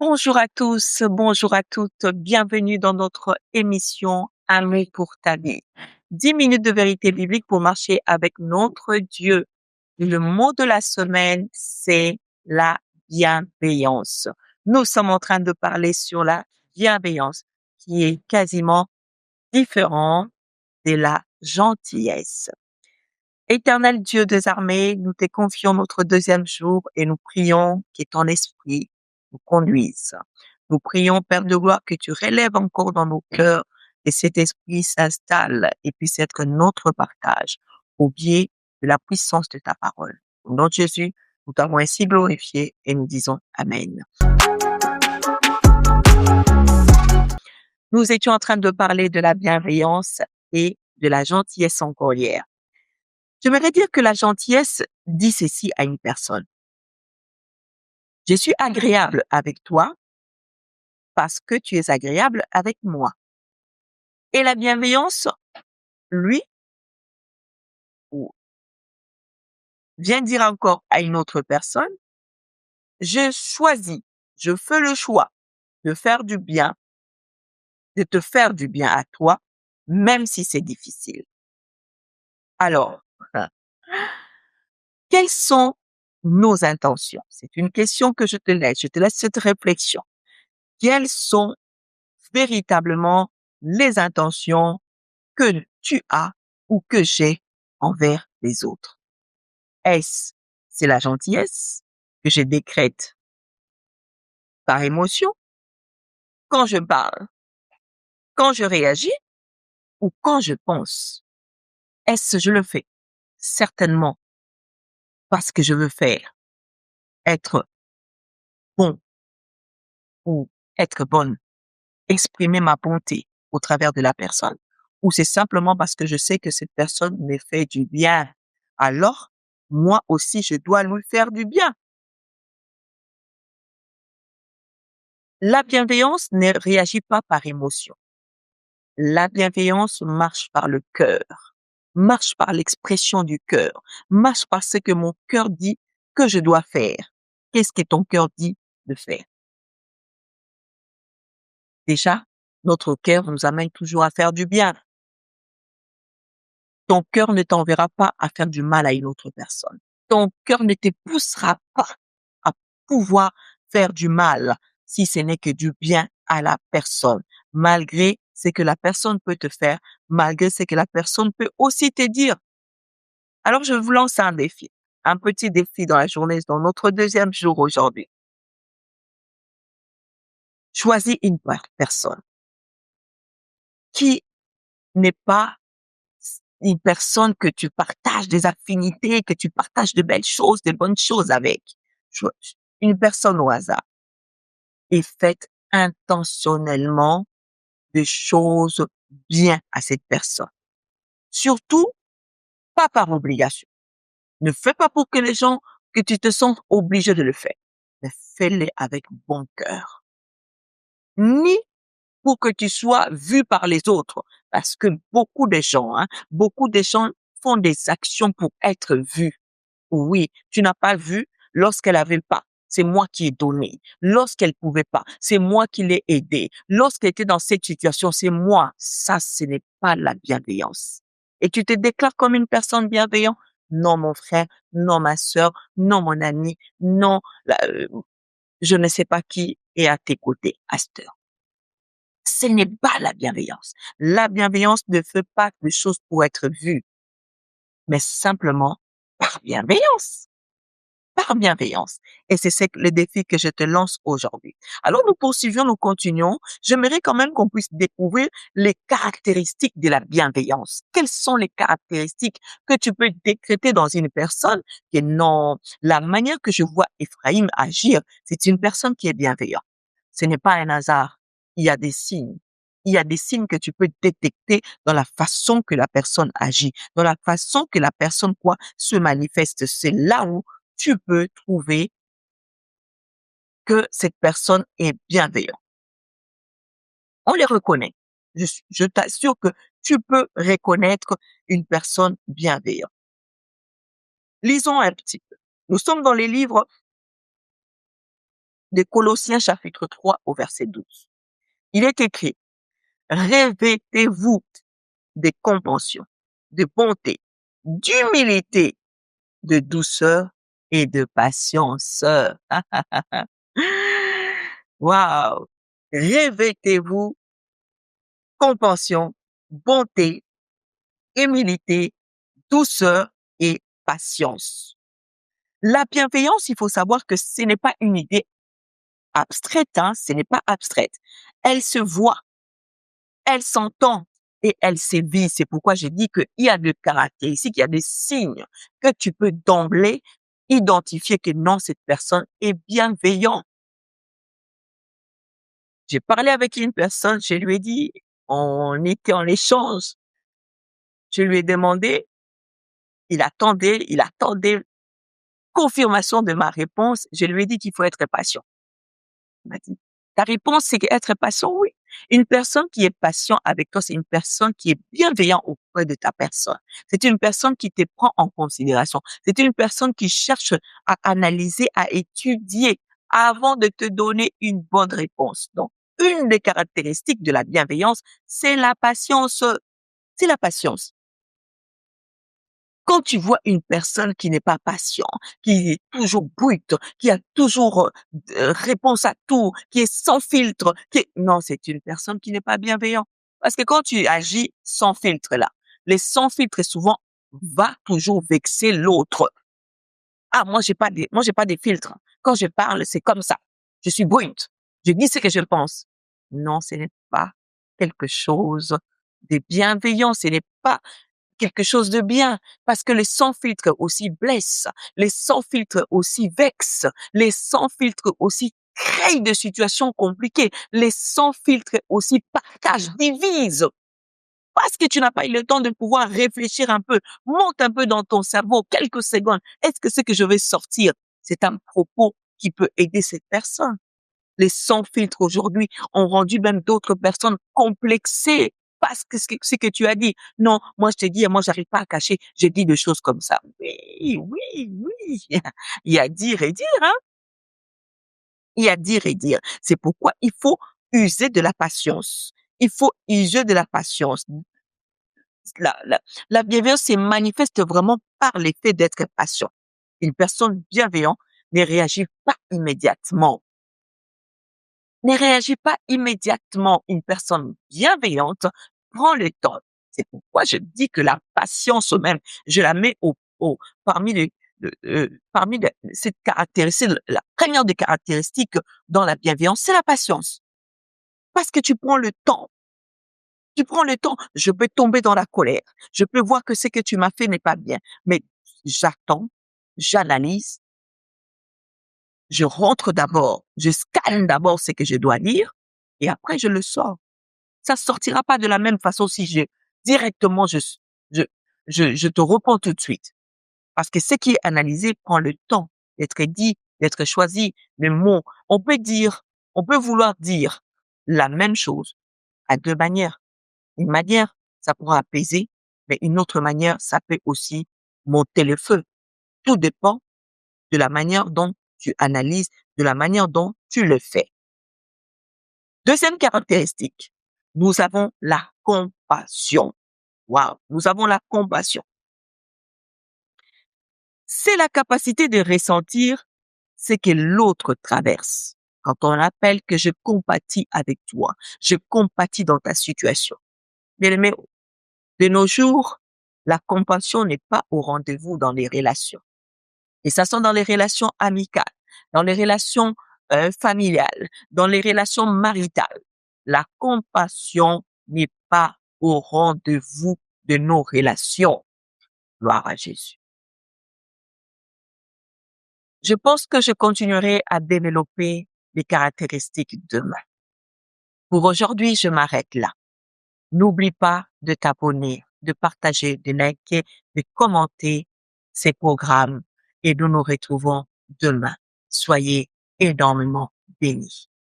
Bonjour à tous, bonjour à toutes, bienvenue dans notre émission Amour pour ta vie. 10 minutes de vérité biblique pour marcher avec notre Dieu. Le mot de la semaine, c'est la bienveillance. Nous sommes en train de parler sur la bienveillance, qui est quasiment différent de la gentillesse. Éternel Dieu des armées, nous te confions notre deuxième jour et nous prions que ton esprit nous conduise. Nous prions, Père de gloire, que tu relèves encore dans nos cœurs et cet esprit s'installe et puisse être notre partage au biais de la puissance de ta parole. Au nom de Jésus, nous t'avons ainsi glorifié et nous disons Amen. Nous étions en train de parler de la bienveillance et de la gentillesse encore hier. J'aimerais dire que la gentillesse dit ceci à une personne. Je suis agréable avec toi parce que tu es agréable avec moi. Et la bienveillance, lui, vient dire encore à une autre personne, je choisis, je fais le choix de faire du bien, de te faire du bien à toi, même si c'est difficile. Alors, quelles sont nos intentions? C'est une question que je te laisse cette réflexion. Quelles sont véritablement les intentions que tu as ou que j'ai envers les autres? C'est la gentillesse que je décrète par émotion quand je parle, quand je réagis ou quand je pense? Est-ce que je le fais? Certainement parce que je veux faire, être bon ou être bonne, exprimer ma bonté au travers de la personne, ou c'est simplement parce que je sais que cette personne me fait du bien. Alors, moi aussi, je dois lui faire du bien. La bienveillance ne réagit pas par émotion. La bienveillance marche par le cœur, marche par l'expression du cœur, marche par ce que mon cœur dit que je dois faire. Qu'est-ce que ton cœur dit de faire? Déjà, notre cœur nous amène toujours à faire du bien. Ton cœur ne t'enverra pas à faire du mal à une autre personne. Ton cœur ne te poussera pas à pouvoir faire du mal si ce n'est que du bien à la personne, malgré ce que la personne peut te faire, malgré ce que la personne peut aussi te dire. Alors, je vous lance un défi, un petit défi dans la journée, dans notre deuxième jour aujourd'hui. Choisis une personne qui n'est pas une personne que tu partages des affinités, que tu partages de belles choses, de bonnes choses avec. Une personne au hasard. Et faites intentionnellement des choses bien à cette personne. Surtout, pas par obligation. Ne fais pas pour que les gens, que tu te sentes obligé de le faire. Mais fais-le avec bon cœur. Ni pour que tu sois vu par les autres. Parce que beaucoup de gens font des actions pour être vus. Oui, tu n'as pas vu lorsqu'elle avait pas. C'est moi qui ai donné. Lorsqu'elle pouvait pas, c'est moi qui l'ai aidée. Lorsqu'elle était dans cette situation, c'est moi. Ça, ce n'est pas la bienveillance. Et tu te déclares comme une personne bienveillante? Non, mon frère, non, ma sœur, non, mon ami, non, je ne sais pas qui est à tes côtés à cette heure. Ce n'est pas la bienveillance. La bienveillance ne fait pas de choses pour être vue, mais simplement par bienveillance. Par bienveillance. Et c'est le défi que je te lance aujourd'hui. Alors, nous continuons. J'aimerais quand même qu'on puisse découvrir les caractéristiques de la bienveillance. Quelles sont les caractéristiques que tu peux décréter dans une personne qui est non, la manière que je vois Ephraïm agir, c'est une personne qui est bienveillante. Ce n'est pas un hasard. Il y a des signes. Il y a des signes que tu peux détecter dans la façon que la personne agit, dans la façon que la personne se manifeste. C'est là où tu peux trouver que cette personne est bienveillante. On les reconnaît. Je t'assure que tu peux reconnaître une personne bienveillante. Lisons un petit peu. Nous sommes dans les livres de Colossiens chapitre 3 au verset 12. Il est écrit, revêtez-vous de compassion, de bonté, d'humilité, de douceur et de patience. Waouh! Revêtez-vous compassion, bonté, humilité, douceur et patience. La bienveillance, il faut savoir que ce n'est pas une idée abstraite, hein, ce n'est pas abstraite. Elle se voit, elle s'entend et elle sévit. C'est pourquoi j'ai dit qu'il y a des caractéristiques, il y a des signes que tu peux d'emblée identifier que non, cette personne est bienveillante. J'ai parlé avec une personne, je lui ai dit, on était en échange. Je lui ai demandé, il attendait confirmation de ma réponse. Je lui ai dit qu'il faut être patient. Il m'a dit, ta réponse, c'est qu'être patient, oui. Une personne qui est patient avec toi, c'est une personne qui est bienveillante auprès de ta personne. C'est une personne qui te prend en considération. C'est une personne qui cherche à analyser, à étudier avant de te donner une bonne réponse. Donc, une des caractéristiques de la bienveillance, c'est la patience. C'est la patience. Quand tu vois une personne qui n'est pas patient, qui est toujours brute, qui a toujours réponse à tout, qui est sans filtre, non, c'est une personne qui n'est pas bienveillante. Parce que quand tu agis sans filtre là, les sans filtres souvent va toujours vexer l'autre. Ah, moi j'ai pas de filtre. Quand je parle, c'est comme ça. Je suis brute. Je dis ce que je pense. Non, ce n'est pas quelque chose de bienveillant. Ce n'est pas quelque chose de bien, parce que les sans filtres aussi blessent, les sans filtres aussi vexent, les sans filtres aussi créent des situations compliquées, les sans filtres aussi partagent, divisent. Parce que tu n'as pas eu le temps de pouvoir réfléchir un peu, monte un peu dans ton cerveau quelques secondes. Est-ce que ce que je vais sortir, c'est un propos qui peut aider cette personne? Les sans filtres aujourd'hui ont rendu même d'autres personnes complexées parce que ce que tu as dit. Non, moi je te dis, moi j'arrive pas à cacher, j'ai dit des choses comme ça. Oui, oui, oui. Il y a dire et dire, hein. Il y a dire et dire. C'est pourquoi il faut user de la patience. Il faut user de la patience. La, la, la bienveillance se manifeste vraiment par l'effet d'être patient. Une personne bienveillante ne réagit pas immédiatement. Ne réagit pas immédiatement. Une personne bienveillante prend le temps. C'est pourquoi je dis que la patience même, je la mets parmi cette caractéristique, la première des caractéristiques dans la bienveillance, c'est la patience. Parce que tu prends le temps. Tu prends le temps. Je peux tomber dans la colère. Je peux voir que ce que tu m'as fait n'est pas bien. Mais j'attends, j'analyse, je rentre d'abord, je scanne d'abord ce que je dois dire et après je le sors. Ça sortira pas de la même façon si directement je, je te réponds tout de suite. Parce que ce qui est analysé prend le temps d'être dit, d'être choisi, le mot. On peut vouloir dire la même chose à deux manières. Une manière, ça pourra apaiser, mais une autre manière, ça peut aussi monter le feu. Tout dépend de la manière dont tu analyses, de la manière dont tu le fais. Deuxième caractéristique, nous avons la compassion. Waouh, nous avons la compassion. C'est la capacité de ressentir ce que l'autre traverse. Quand on appelle que je compatis avec toi, je compatis dans ta situation. Bien-aimé, de nos jours, la compassion n'est pas au rendez-vous dans les relations. Et ça sent dans les relations amicales, dans les relations familiales, dans les relations maritales. La compassion n'est pas au rendez-vous de nos relations. Gloire à Jésus. Je pense que je continuerai à développer les caractéristiques demain. Pour aujourd'hui, je m'arrête là. N'oublie pas de t'abonner, de partager, de liker, de commenter ces programmes et nous nous retrouvons demain. Soyez énormément bénis.